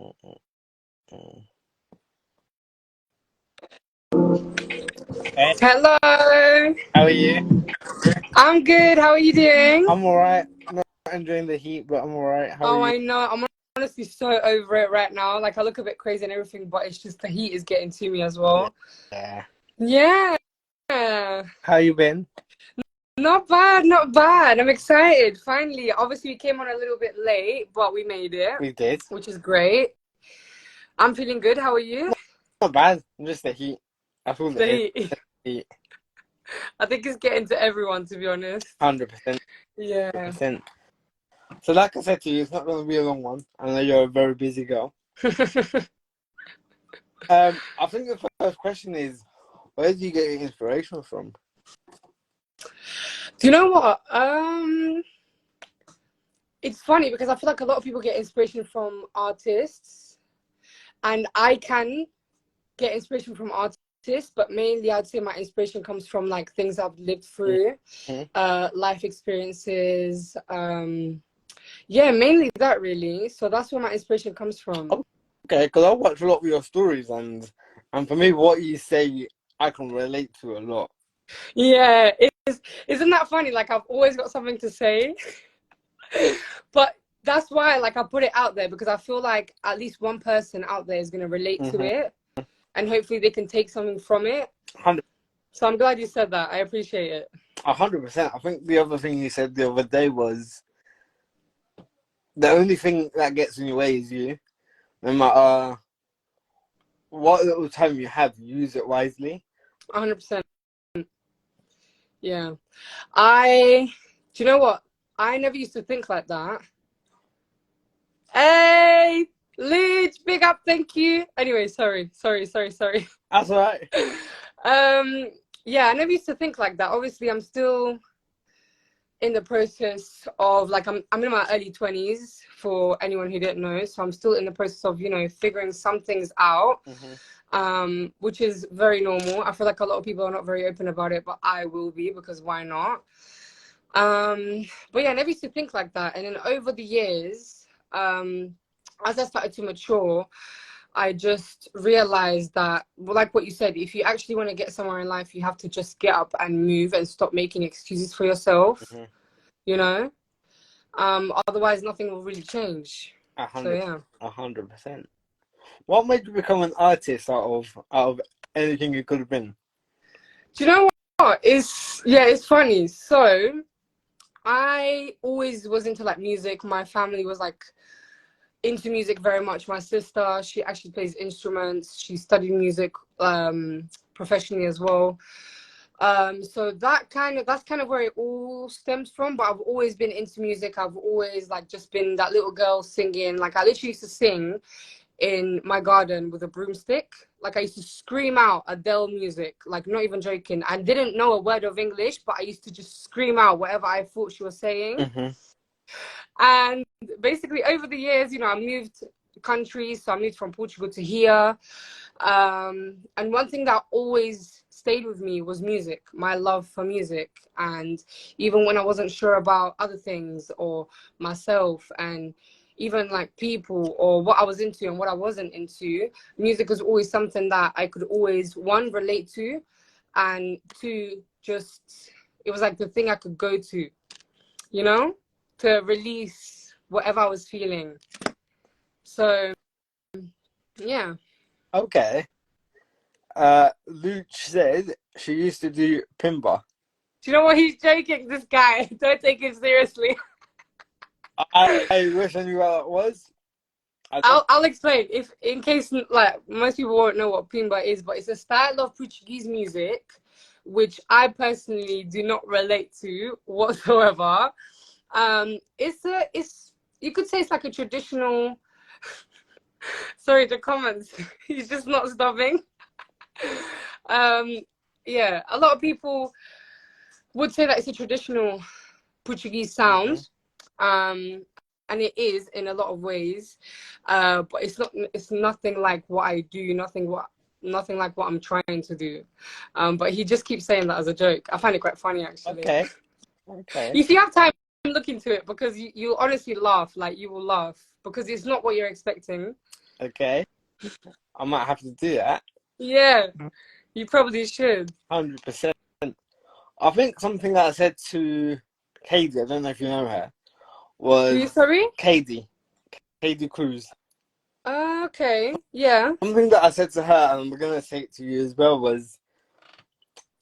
Mm, mm. Hey, Hello. how are you? I'm good. How are you doing? I'm alright. Not enjoying the heat, but I'm alright. How are Oh, you? I know. I'm honestly so over it right now. Like, I look a bit crazy and everything, but it's just the heat is getting to me as Yeah. well. Yeah. Yeah. How you been? Not bad, not bad. I'm excited. Finally, obviously, we came on a little bit late, but we made it, We did. which is great. I'm feeling good. How are you? Not bad. Just the heat. I feel The the heat. heat. I think it's getting to everyone, to be honest. 100%. Yeah. 100%. So, like I said to you, it's not going to be a long one. I know you're a very busy girl. I think the first question is, where do you get your inspiration from? Do you know what? It's funny because I feel like a lot of people get inspiration from artists, and I can get inspiration from artists, but mainly I'd say my inspiration comes from like things I've lived through, Mm-hmm. life experiences. Yeah, mainly that really. So that's where my inspiration comes from. Okay, because I watch a lot of your stories, and for me, what you say, I can relate to a lot. Yeah, it is. Isn't that funny? Like I've always got something to say, but that's why like I put it out there because I feel like at least one person out there is going to relate to Mm-hmm. it, and hopefully they can take something from it. 100%. So I'm glad you said that. I appreciate it. 100%. I think the other thing you said the other day was the only thing that gets in your way is you. No matter what little time you have, use it wisely. 100%. Yeah. I, do you know what? I never used to think like that. Hey, Lidge, big up, thank you. Anyway, sorry. That's all right. Um, yeah, I never used to think like that. Obviously, I'm still in the process of like I'm in my early 20s for anyone who didn't know. So I'm still in the process of, figuring some things out. Mm-hmm. Which is very normal. I feel like a lot of people are not very open about it, but I will be because why not? But yeah, I never used to think like that. And then over the years, as I started to mature, I just realized that, like what you said, if you actually want to get somewhere in life, you have to just get up and move and stop making excuses for yourself, Mm-hmm. you know? Otherwise, nothing will really change. A So hundred, yeah. 100%. What made you become an artist out of anything you could have been? Do you know what? It's funny. So I always was into like music. My family was like into music very much. My sister, she actually plays instruments. She studied music professionally as well. So that's kind of where it all stems from. But I've always been into music. I've always like just been that little girl singing. Like I literally used to sing in my garden with a broomstick. Like I used to scream out Adele music, like not even joking. I didn't know a word of English, but I used to just scream out whatever I thought she was saying. Mm-hmm. And basically over the years, I moved countries. So I moved from Portugal to here. And one thing that always stayed with me was music, my love for music. And even when I wasn't sure about other things or myself and even like people or what I was into and what I wasn't into, music was always something that I could always, one, relate to, and two, just, it was like the thing I could go to, you know, to release whatever I was feeling. So, yeah. Okay. Luch said she used to do Pimba. Do you know what? He's joking, this guy. Don't take him seriously. I wish I knew what that was. I don't. I'll explain. If in case like most people won't know what Pimba is, but it's a style of Portuguese music which I personally do not relate to whatsoever. It's you could say it's like a traditional. Sorry, the comments. He's just not stopping. Um, yeah, a lot of people would say that it's a traditional Portuguese Mm-hmm. sound, and it is in a lot of ways, but it's not. It's nothing like what I do. Nothing like what I'm trying to do. But he just keeps saying that as a joke. I find it quite funny actually. Okay. Okay. If you have time, look into it because you'll honestly laugh. Like you will laugh because it's not what you're expecting. Okay, I might have to do that. Yeah, you probably should. 100%. I think something that I said to Katie, I don't know if you know her, You was sorry? Katie Cruz. Okay, yeah. Something that I said to her, and I'm gonna say it to you as well, was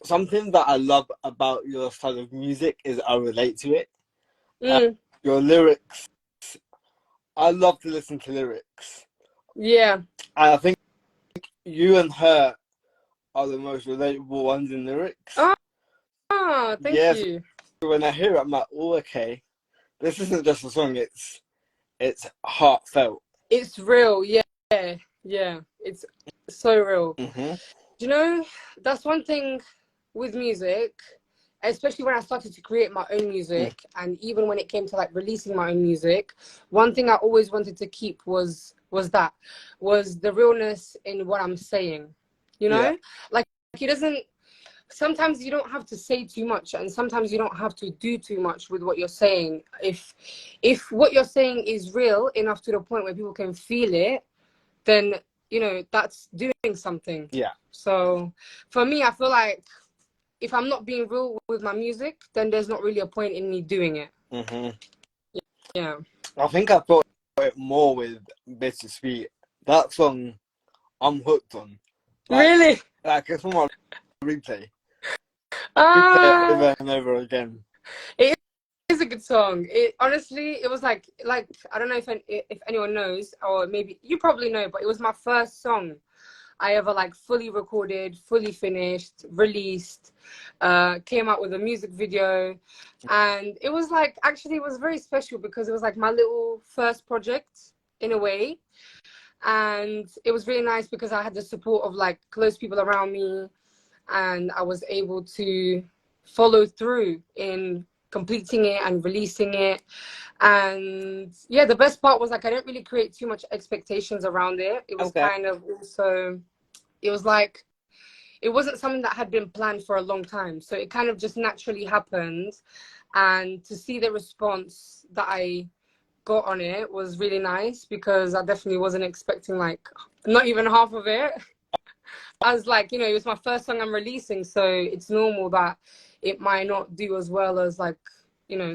something that I love about your style of music is I relate to it. Mm, Your lyrics, I love to listen to lyrics. yeah. I think you and her are the most relatable ones in lyrics. Oh, thank Yes, you. when I hear it, I'm like, oh, okay. This isn't just a song, it's heartfelt. It's real, yeah, yeah. It's so real. Mm-hmm. You know, that's one thing with music, especially when I started to create my own music, and even when it came to like releasing my own music, one thing I always wanted to keep was the realness in what I'm saying. You Yeah. know, like it doesn't. Sometimes you don't have to say too much, and sometimes you don't have to do too much with what you're saying. If what you're saying is real enough to the point where people can feel it, then that's doing something. Yeah. So for me, I feel like if I'm not being real with my music, then there's not really a point in me doing it. Mm-hmm. Yeah. I think I thought it more with Bittersweet. That song, I'm hooked on. Really? Like it's on my replay. Replay it Ah, over and over again. it is a good song. It honestly, it was like I don't know if anyone knows, or maybe you probably know, but it was my first song I ever like fully recorded, fully finished, released, came out with a music video. And it was like, actually, it was very special because it was like my little first project in a way. And it was really nice because I had the support of like close people around me, and I was able to follow through in completing it and releasing it. And yeah, the best part was like I didn't really create too much expectations around it. It was Okay. kind of also, it was like, it wasn't something that had been planned for a long time, so it kind of just naturally happened. And to see the response that I got on it was really nice, because I definitely wasn't expecting like not even half of it. I was like, it was my first song I'm releasing, so it's normal that it might not do as well as like,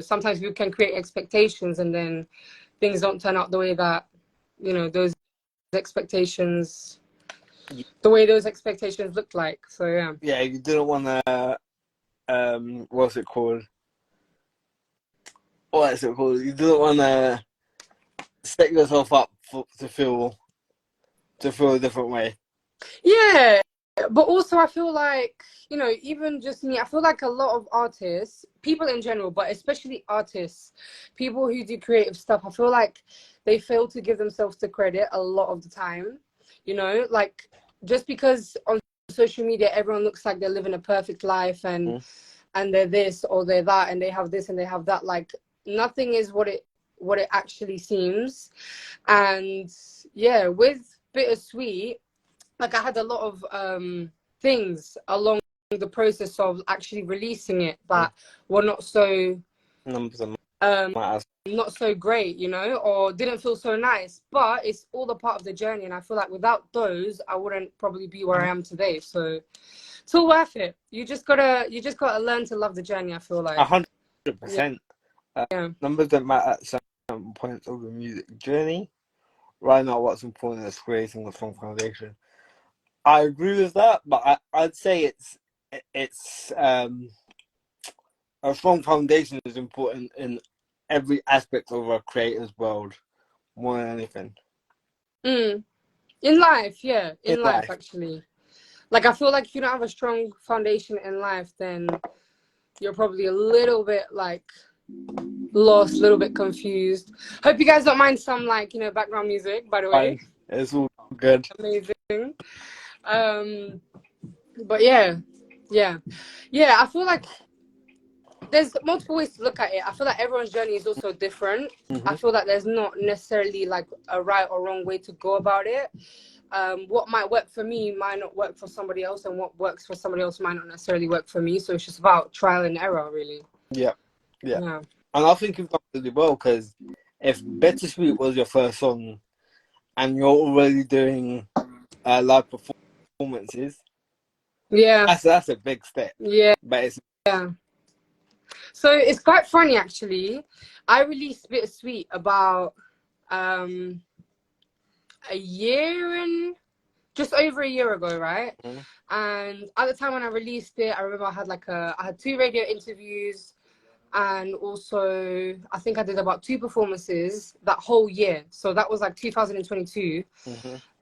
sometimes you can create expectations and then things don't turn out the way that those expectations look like. So yeah. Yeah, you didn't want to. What's it called? What is it called? You didn't want to set yourself up to feel a different way. Yeah, but also I feel like, even just me, I feel like a lot of artists, people in general, but especially artists, people who do creative stuff, I feel like they fail to give themselves the credit a lot of the time. Like, just because on social media everyone looks like they're living a perfect life, and they're this or they're that, and they have this and they have that, like nothing is what it actually seems. And yeah, with Bittersweet, like I had a lot of things along the process of actually releasing it that were not so Numbers and not so great, or didn't feel so nice. But it's all a part of the journey, and I feel like without those, I wouldn't probably be where I am today. So it's all worth it. You just gotta learn to love the journey, I feel like. 100%. Yeah. Numbers don't matter at certain points of the music journey. Right now, what's important is creating a strong foundation. I agree with that, but I'd say it's a strong foundation is important in every aspect of a creator's world, more than anything. In life, yeah. In In life, life. actually. Like, I feel like if you don't have a strong foundation in life, then you're probably a little bit like lost, a little bit confused. Hope you guys don't mind some like, background music, by the way. It's all good. Amazing. But yeah. I feel like there's multiple ways to look at it. I feel like everyone's journey is also different. I feel like there's not necessarily like a right or wrong way to go about it. What might work for me might not work for somebody else, and what works for somebody else might not necessarily work for me. So it's just about trial and error, really. Yeah. And I think you've done really well, because if Bittersweet was your first song and you're already doing live performances, Yeah. that's a big step. Yeah. But it's Yeah. So it's quite funny actually. I released Bittersweet about a year and just over a year ago, right? Mhm. And at the time when I released it, I remember I had 2 radio interviews, and also I think I did about 2 performances that whole year. So that was like 2022.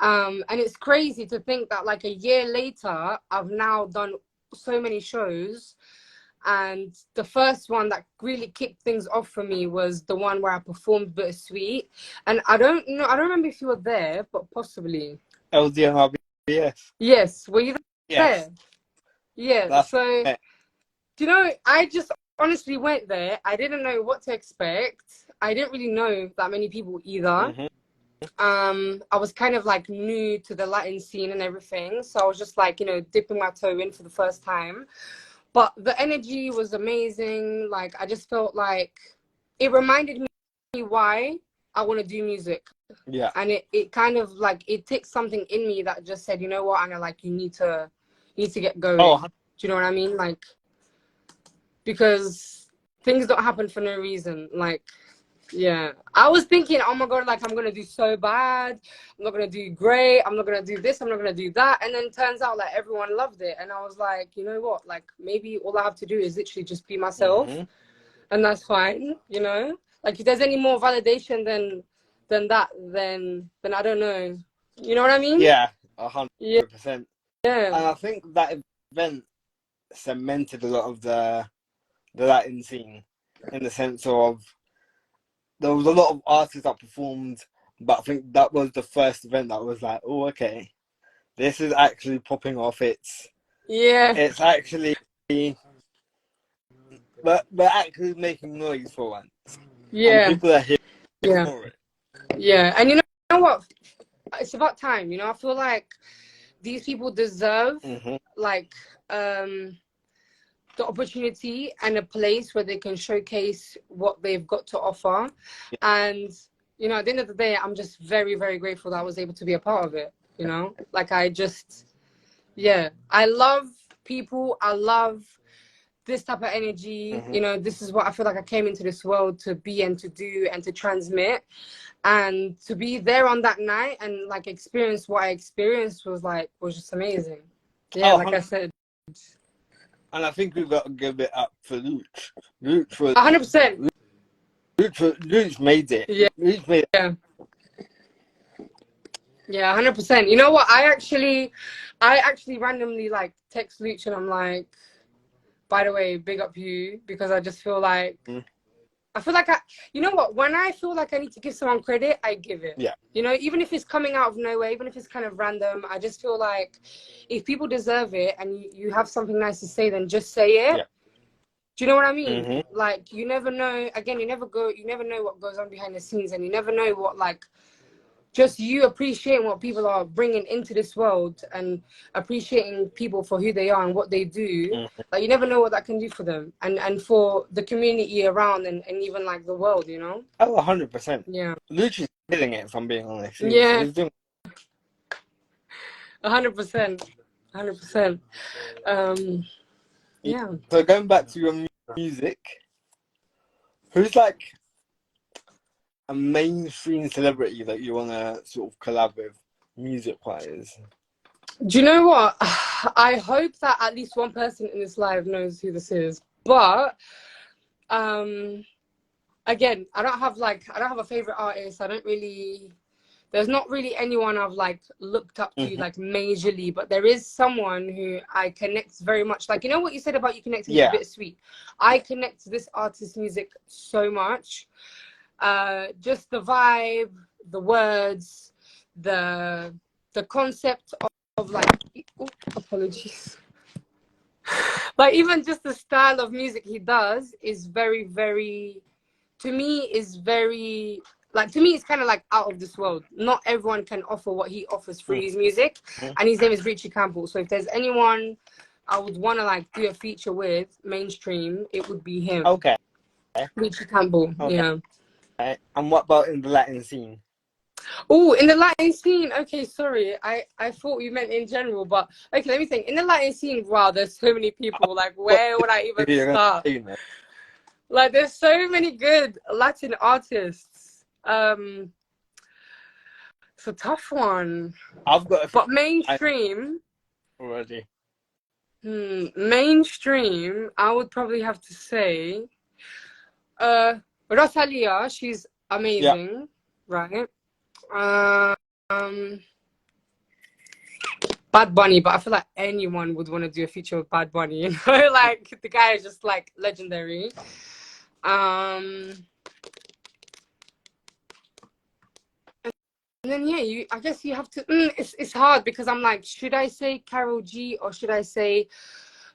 And it's crazy to think that like a year later, I've now done so many shows. And the first one that really kicked things off for me was the one where I performed Bittersweet. And I don't remember if you were there, but possibly. LDNRBS. Yes, were you Yes, there? Yeah. that's So, it. you know, I just honestly went there. I didn't know what to expect. I didn't really know that many people either. I was kind of like new to the Latin scene and everything. So I was just like, you know, dipping my toe in for the first time. But the energy was amazing. Like, I just felt like it reminded me why I want to do music. Yeah. And it kind of like, it ticked something in me that just said, you know what, Anna, like, you need to get going. Oh, Do you know what I mean? Like, because things don't happen for no reason. Like, yeah, I was thinking, oh my god, like I'm gonna do so bad, I'm not gonna do great, I'm not gonna do this, I'm not gonna do that. And then turns out like everyone loved it, and I was like, you know what, like maybe all I have to do is literally just be myself, and that's fine, you know. Like if there's any more validation than that, then I don't know, you know what I mean? yeah, Yeah. 100%. Yeah. And I think that event cemented a lot of the Latin scene, in the sense of there was a lot of artists that performed, but I think that was the first event that was like, oh, okay, this is actually popping off. It's actually, but we're actually making noise for once, and people are here for it. Yeah. And you know what? It's about time. You know, I feel like these people deserve like the opportunity and a place where they can showcase what they've got to offer. And you know, at the end of the day, I'm just very, very grateful that I was able to be a part of it. You know, like I love people. I love this type of energy. You know, this is what I feel like I came into this world to be and to do and to transmit. And to be there on that night and like experience what I experienced was just amazing. Yeah, like I said. And I think we've got to give it up for Luch. Luch was 100%. Luch made it. Yeah. Luch made it. Yeah, 100%. You know what? I actually randomly like text Luch and I'm like, by the way, big up you, because I just feel like you know what? When I feel like I need to give someone credit, I give it. Yeah. You know, even if it's coming out of nowhere, even if it's kind of random, I just feel like if people deserve it and you have something nice to say, then just say it. Yeah. Do you know what I mean? Like, you never know. Again, you never know what goes on behind the scenes, and you never know what, like, just you appreciating what people are bringing into this world and appreciating people for who they are and what they do. Like, you never know what that can do for them and for the community around and even like the world, you know? Oh, 100%. Yeah. Luch is killing it, if I'm being honest. Yeah. He's doing 100%. 100%. Yeah. So going back to your music, who's like a mainstream celebrity that you want to sort of collab with, music-wise? Do you know what? I hope that at least one person in this live knows who this is. But again, I don't have a favorite artist. There's not really anyone I've like looked up to like majorly, but there is someone who I connect very much. Like, you know what you said about you connecting to Bittersweet? I connect to this artist's music so much. Just the vibe, the words, the concept of like, apologies. Like even just the style of music he does is very, very, to me it's kind of like out of this world. Not everyone can offer what he offers through his music, and his name is Richie Campbell. So if there's anyone I would want to like do a feature with mainstream, it would be him. Okay. Richie Campbell. Okay. Yeah. And what about in the Latin scene? Oh, in the Latin scene. Okay, sorry. I thought you meant in general, but okay, let me think. In the Latin scene, wow, there's so many people. Like, What where would I even you're gonna start? say next? Like, there's so many good Latin artists. It's a tough one. I've got a few But mainstream, already. mainstream, I would probably have to say, Rosalia. She's Yeah. amazing, right? Um, Bad Bunny, but I feel like anyone would want to do a feature with Bad Bunny, you know, like the guy is just like legendary. And then yeah, I guess you have to. It's hard because I'm like, should I say Karol G or should I say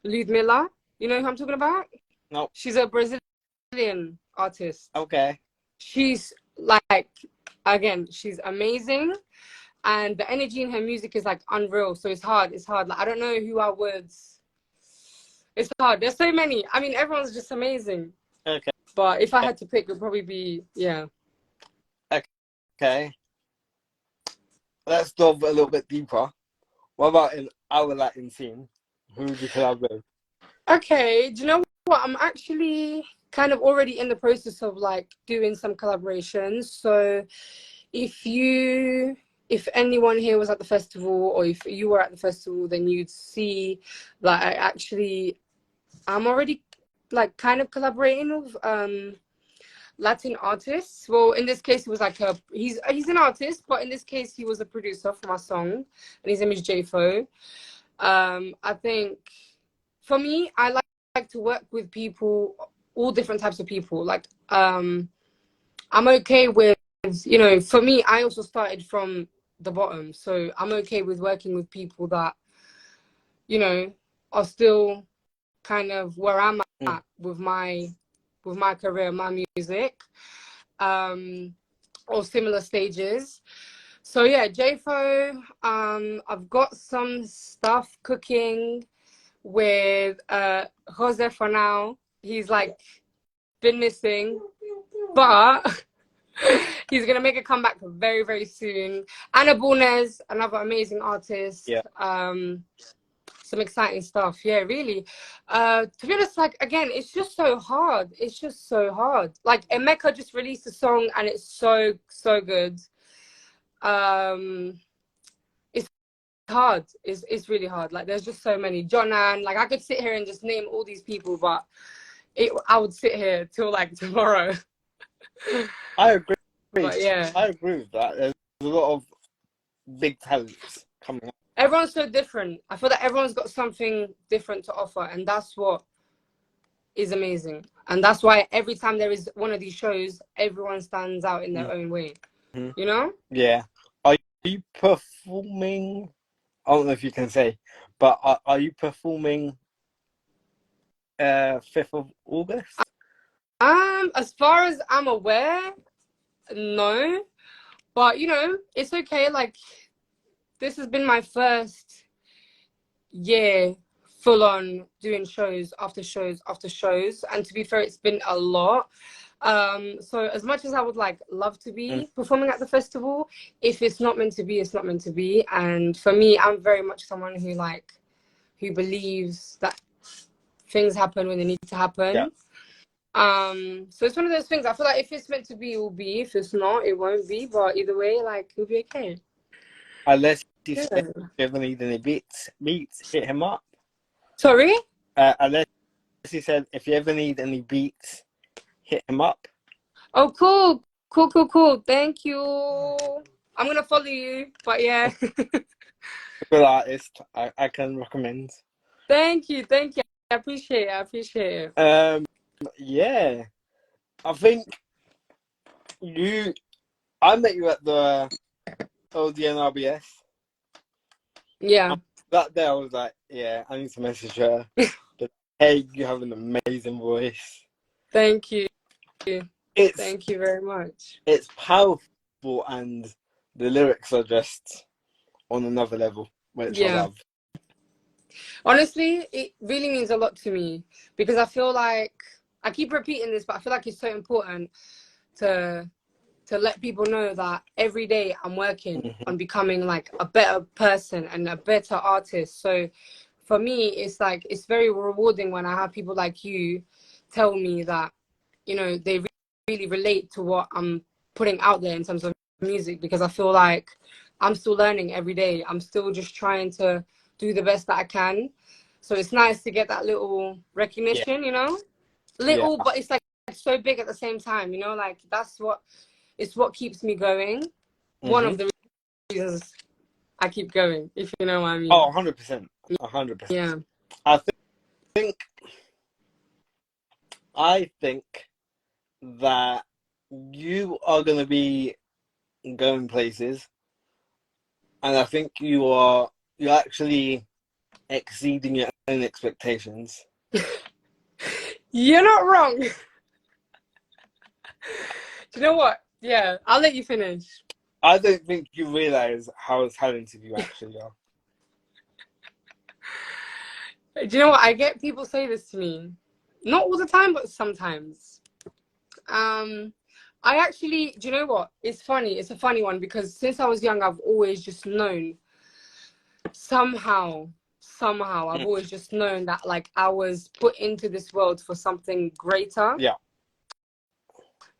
Ludmilla? You know who I'm talking about? No. She's a Brazilian artist. Okay. She's like, again, she's amazing, and the energy in her music is like unreal. So it's hard. It's hard. Like I don't know who I would. It's hard. There's so many. I mean, everyone's just amazing. Okay. But if I had to pick, it would probably be yeah. Okay. Let's delve a little bit deeper. What about in our Latin scene? Who would you collab with? Okay, do you know what? I'm actually kind of already in the process of like doing some collaborations. So if anyone here was at the festival or if you were at the festival, then you'd see that I'm already like kind of collaborating with Latin artists. Well, in this case, it was like he's an artist, but in this case, he was a producer for my song, and his name is JFO. I think for me, I like to work with people, all different types of people. Like, I'm okay with, you know, for me, I also started from the bottom, so I'm okay with working with people that, you know, are still kind of where I'm at with my career, my music, or similar stages. So yeah, JFO, I've got some stuff cooking with Jose for now. He's like been missing, but he's gonna make a comeback very, very soon. Ana Bulnes, another amazing artist. Yeah. Some exciting stuff. Yeah, really. To be honest, like again, it's just so hard. It's just so hard. Like Emeka just released a song and it's so good. It's hard. It's really hard. Like there's just so many. Jonan, like I could sit here and just name all these people, but I would sit here till like tomorrow. I agree. But yeah, I agree with that. There's a lot of big talents coming up. everyone's so different. I feel that everyone's got something different to offer, and that's what is amazing. And that's why every time there is one of these shows, everyone stands out in their own way. You know? Yeah. Are you performing? I don't know if you can say, but are you performing 5th of August? As far as I'm aware, no. But you know, it's okay. Like this has been my first year full on doing shows after shows after shows, and to be fair, it's been a lot. So as much as I would like love to be performing at the festival, if it's not meant to be, it's not meant to be. And for me, I'm very much someone who believes that things happen when they need to happen. Yeah. So it's one of those things. I feel like if it's meant to be, it will be. If it's not, it won't be. But either way, like it'll be okay. Unless you say if you ever need any beats, hit him up. Sorry? Unless he said if you ever need any beats, hit him up. Oh, cool. Thank you. I'm gonna follow you. But yeah. Good artist. I can recommend. Thank you. I appreciate it. Yeah. I think I met you at the ODNRBS. Yeah. That day I was like, yeah, I need to message her. But, hey, you have an amazing voice. Thank you. Thank you very much. It's powerful and the lyrics are just on another level, which I love. Honestly, it really means a lot to me because I feel like I keep repeating this, but I feel like it's so important to to let people know that every day I'm working Mm-hmm. on becoming like a better person and a better artist. So for me, it's like, it's very rewarding when I have people like you tell me that, you know, they really relate to what I'm putting out there in terms of music, because I feel like I'm still learning every day. I'm still just trying to do the best that I can. So it's nice to get that little Yeah. recognition, you know, Yeah. little, but it's like so big at the same time, you know, like that's what, it's what keeps me going. One Mm-hmm. of the reasons I keep going, if you know what I mean. Oh, 100%. 100%. Yeah. I think I think that you are going to be going places, and I think you're actually exceeding your own expectations. You're not wrong. Do you know what? Yeah, I'll let you finish. I don't think you realize how talented you actually are. Do you know what? I get people say this to me. Not all the time, but sometimes. I actually, do you know what? It's funny. It's a funny one, because since I was young, I've always just known somehow, I've always just known that like I was put into this world for something greater. Yeah.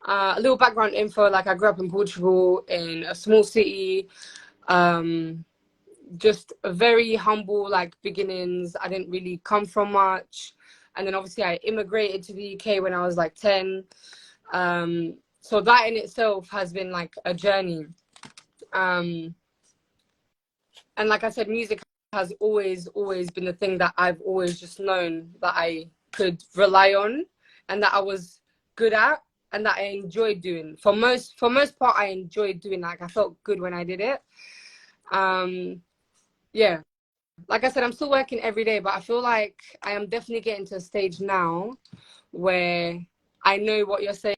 A little background info, like I grew up in Portugal in a small city. Just a very humble like beginnings. I didn't really come from much. And then obviously I immigrated to the UK when I was like 10. So that in itself has been like a journey. And like I said, music has always been the thing that I've always just known that I could rely on, and that I was good at, and that I enjoyed doing. For most part, I enjoyed doing. Like I felt good when I did it. Yeah, like I said, I'm still working every day, but I feel like I am definitely getting to a stage now where I know what you're saying.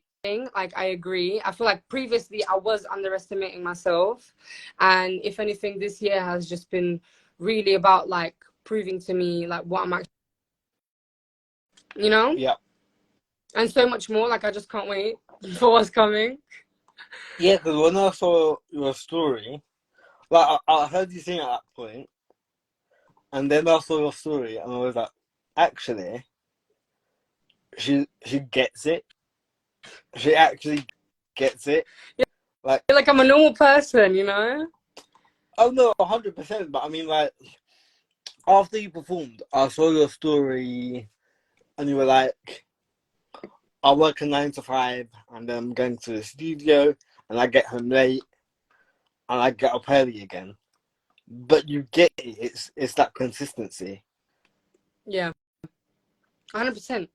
Like, I agree. I feel like previously I was underestimating myself. And if anything, this year has just been really about like proving to me like what I'm actually, you know? Yeah. And so much more. Like, I just can't wait for what's coming. Yeah, because when I saw your story, like I heard you sing at that point, and then I saw your story, and I was like, actually, she gets it. She actually gets it. Yeah, Like, I feel like I'm a normal person, you know? oh no, 100%. But I mean, like, after you performed, I saw your story, and you were like, I work a 9 to 5, and then I'm going to the studio, and I get home late, and I get up early again. But you get it. It's that consistency. Yeah, 100%.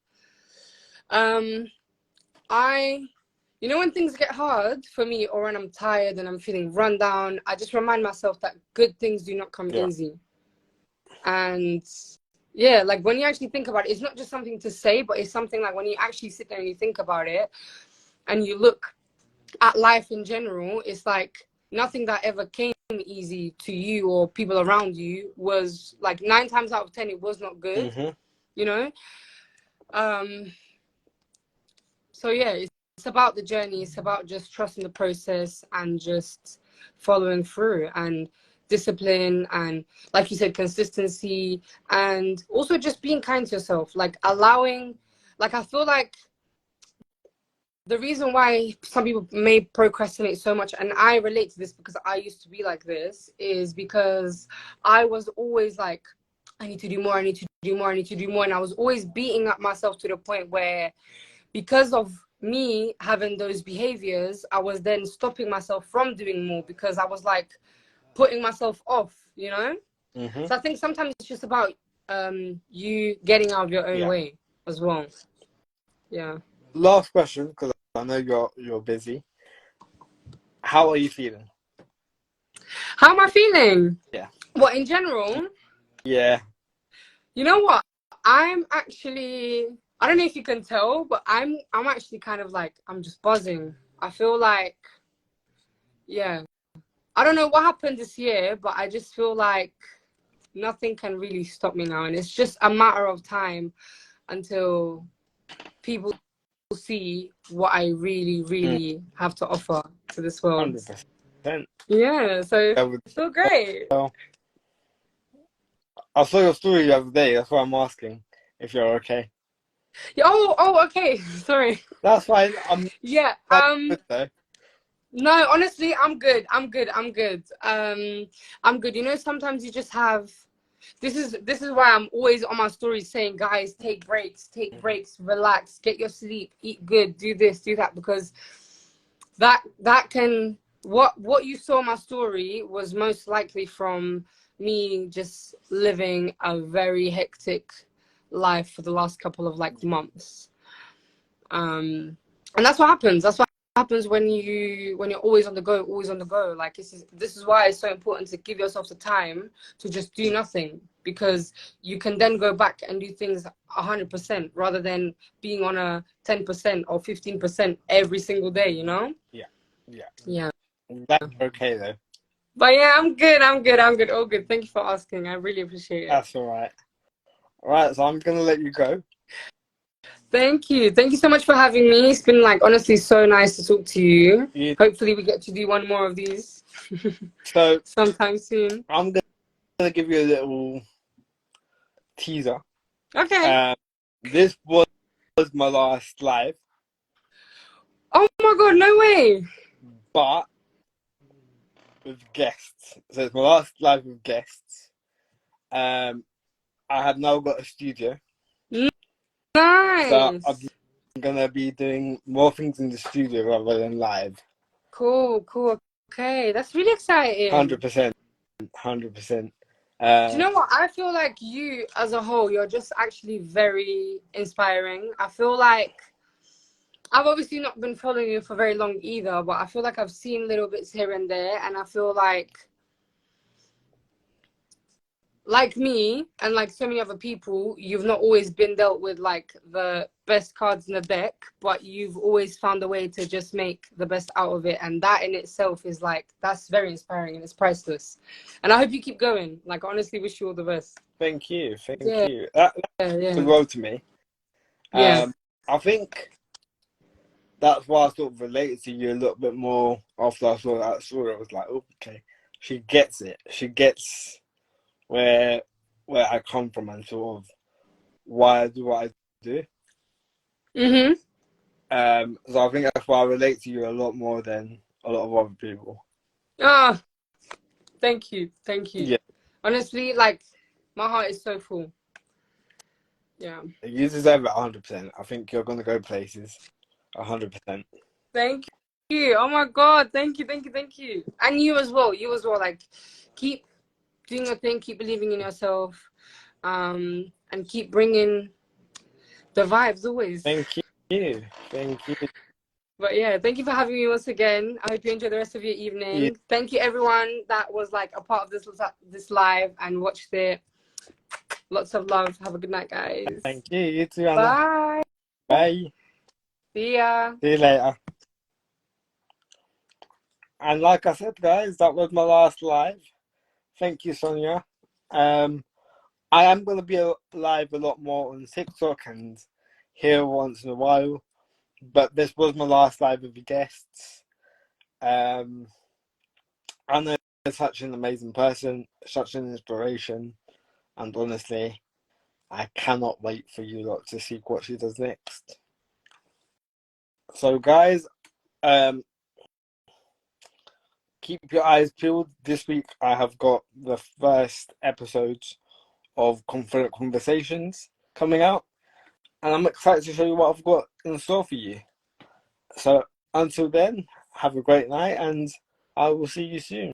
You know, when things get hard for me, or when I'm tired and I'm feeling run down, I just remind myself that good things do not come Yeah. easy. And yeah, like when you actually think about it, it's not just something to say, but it's something like when you actually sit there and you think about it and you look at life in general, it's like nothing that ever came easy to you or people around you was like 9 times out of 10, it was not good, Mm-hmm. you know? So yeah, it's about the journey. It's about just trusting the process and just following through, and discipline, and like you said, consistency, and also just being kind to yourself, like allowing, like I feel like the reason why some people may procrastinate so much, and I relate to this because I used to be like this, is because I was always like, I need to do more, I need to do more, I need to do more. And I was always beating up myself to the point where, because of me having those behaviors, I was then stopping myself from doing more, because I was like putting myself off, you know? Mm-hmm. So I think sometimes it's just about you getting out of your own Yeah. way as well. Yeah. Last question, because I know you're busy. How are you feeling? How am I feeling? Yeah. What, in general? Yeah. You know what? I'm actually, I don't know if you can tell, but I'm actually kind of like, I'm just buzzing. I feel like, yeah. I don't know what happened this year, but I just feel like nothing can really stop me now. And it's just a matter of time until people see what I really, really have to offer to this world. 100%. Yeah, so I feel great. I saw your story the other day. That's why I'm asking if you're okay. Yeah, oh, okay. Sorry. That's fine. I'm Yeah. good though. No, honestly, I'm good. I'm good. I'm good. I'm good. You know, sometimes you just have. This is why I'm always on my stories saying, guys, take breaks, relax, get your sleep, eat good, do this, do that, because that can what you saw in my story was most likely from me just living a very hectic life for the last couple of like months. And that's what happens. That's what happens when you're always on the go, like this is why it's so important to give yourself the time to just do nothing, because you can then go back and do things 100% rather than being on a 10% or 15% every single day, you know. Yeah. That's okay though. But yeah, I'm good, all good. Thank you for asking. I really appreciate it. That's all right. All right, so I'm gonna let you go. Thank you so much for having me. It's been like honestly so nice to talk to you. You, Hopefully we get to do one more of these so sometime soon. I'm gonna give you a little teaser. Okay. This was my last live, Oh my god, no way. but with guests. So it's my last live with guests. I have now got a studio. Nice. So I'm gonna be doing more things in the studio rather than live. Cool. Okay, that's really exciting. 100%. 100%. Do you know what? I feel like you as a whole, you're just actually very inspiring. I feel like I've obviously not been following you for very long either, but I feel like I've seen little bits here and there, and I feel like me and like so many other people, you've not always been dealt with like the best cards in the deck, but you've always found a way to just make the best out of it, and that in itself is like, that's very inspiring and it's priceless. And I hope you keep going. Like, I honestly wish you all the best. Thank you. Yeah. You. That Yeah. the world to me. Yeah. I think that's why I sort of related to you a little bit more after I saw that story. I was like, oh, okay, she gets it. She gets where I come from and sort of why I do what I do. Mm-hmm. So I think that's why I relate to you a lot more than a lot of other people. Oh, thank you. Yeah. Honestly, like, my heart is so full. Yeah. You deserve it 100%. I think you're gonna go places 100%. Thank you. Oh my god, thank you. And you as well. Like, keep doing your thing, keep believing in yourself, and keep bringing the vibes always. Thank you. But yeah, thank you for having me once again. I hope you enjoy the rest of your evening. Yeah. Thank you everyone that was like a part of this live and watched it. Lots of love. Have a good night, guys. Thank you. You too, Anna. Bye. Bye. See ya. See you later. And like I said, guys, that was my last live. Thank you, Sonia. I am going to be live a lot more on TikTok and here once in a while. But this was my last live with the guests. I know you're such an amazing person, such an inspiration. And honestly, I cannot wait for you lot to see what she does next. So, guys, keep your eyes peeled. This week I have got the first episodes of Confident Conversations coming out, and I'm excited to show you what I've got in store for you. So until then, have a great night, and I will see you soon.